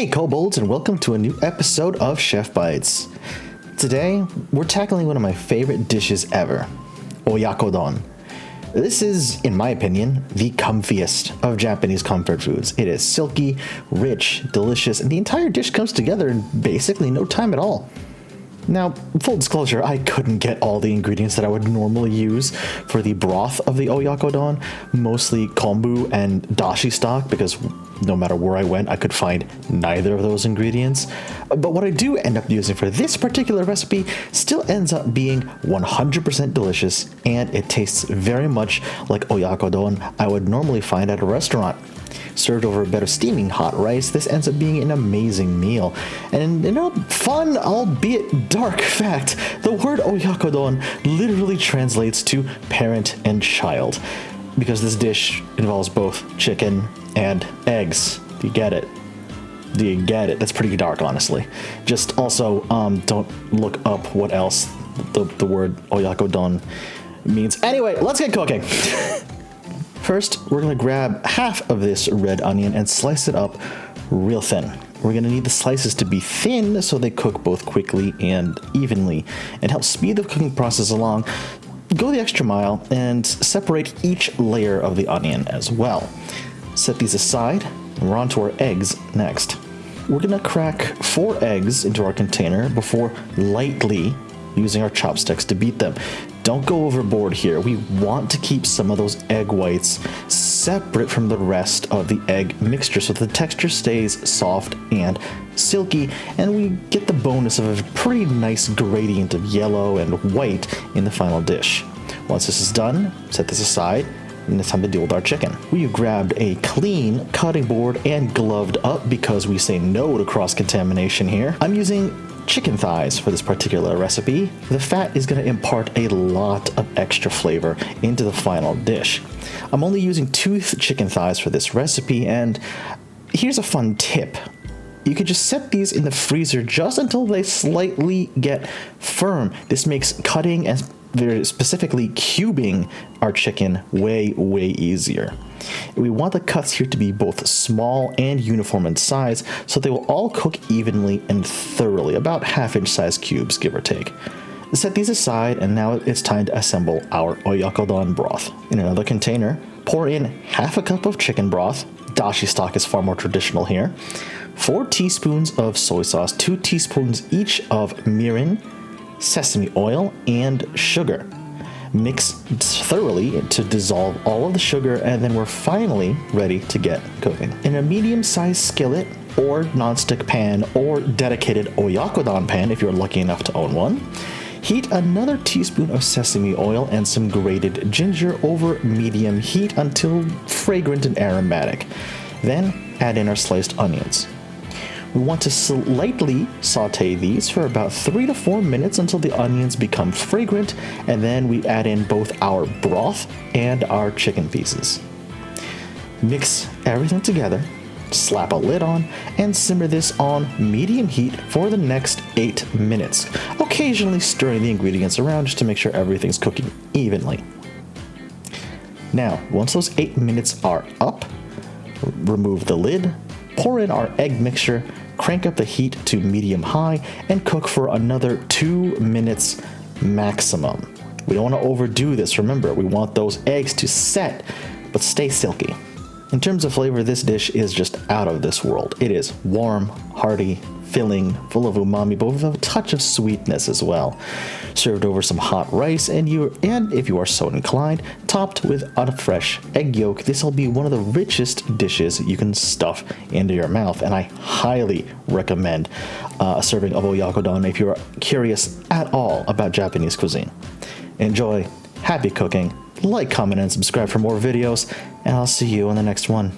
Hey kobolds, and welcome to a new episode of Chef Bytes. Today, we're tackling one of my favorite dishes ever, Oyakodon. This is, in my opinion, the comfiest of Japanese comfort foods. It is silky, rich, delicious, and the entire dish comes together in basically no time at all. Now, full disclosure, I couldn't get all the ingredients that I would normally use for the broth of the Oyakodon, mostly kombu and dashi stock, because no matter where I went, I could find neither of those ingredients. But what I do end up using for this particular recipe still ends up being 100% delicious, and it tastes very much like Oyakodon I would normally find at a restaurant. Served over a bed of steaming hot rice, this ends up being an amazing meal. And in a fun, albeit dark fact, the word Oyakodon literally translates to parent and child, because this dish involves both chicken and eggs. Do you get it? Do you get it? That's pretty dark, honestly. Just also, don't look up what else the word Oyakodon means. Anyway, let's get cooking. First, we're going to grab half of this red onion and slice it up real thin. We're going to need the slices to be thin so they cook both quickly and evenly, and help speed the cooking process along. Go the extra mile and separate each layer of the onion as well. Set these aside, and we're on to our eggs next. We're going to crack 4 eggs into our container before lightly using our chopsticks to beat them. Don't go overboard here. We want to keep some of those egg whites separate from the rest of the egg mixture so the texture stays soft and silky, and we get the bonus of a pretty nice gradient of yellow and white in the final dish. Once this is done, set this aside, and it's time to deal with our chicken. We've grabbed a clean cutting board and gloved up because we say no to cross-contamination here. I'm using chicken thighs for this particular recipe. The fat is going to impart a lot of extra flavor into the final dish. I'm only using 2 chicken thighs for this recipe, and here's a fun tip. You could just set these in the freezer just until they slightly get firm. This makes cutting and very specifically cubing our chicken way easier. We want the cuts here to be both small and uniform in size so they will all cook evenly and thoroughly, about half-inch size cubes, give or take. Set these aside, and now it's time to assemble our Oyakodon broth. In another container, pour in half a cup of chicken broth. Dashi stock is far more traditional here. 4 teaspoons of soy sauce, 2 teaspoons each of mirin, sesame oil, and sugar. Mix thoroughly to dissolve all of the sugar, and then we're finally ready to get cooking. In a medium-sized skillet or nonstick pan or dedicated Oyakodon pan if you're lucky enough to own one, heat another teaspoon of sesame oil and some grated ginger over medium heat until fragrant and aromatic. Then add in our sliced onions. We want to slightly saute these for about 3 to 4 minutes until the onions become fragrant, and then we add in both our broth and our chicken pieces. Mix everything together, slap a lid on, and simmer this on medium heat for the next 8 minutes, occasionally stirring the ingredients around just to make sure everything's cooking evenly. Now, once those 8 minutes are up, remove the lid, pour in our egg mixture, crank up the heat to medium-high, and cook for another 2 minutes maximum. We don't want to overdo this, remember, we want those eggs to set, but stay silky. In terms of flavor, this dish is just out of this world. It is warm, hearty, filling, full of umami, but with a touch of sweetness as well. Served over some hot rice, and if you are so inclined, topped with a fresh egg yolk. This will be one of the richest dishes you can stuff into your mouth, and I highly recommend a serving of Oyakodon if you're curious at all about Japanese cuisine. Enjoy, happy cooking, like, comment, and subscribe for more videos, and I'll see you on the next one.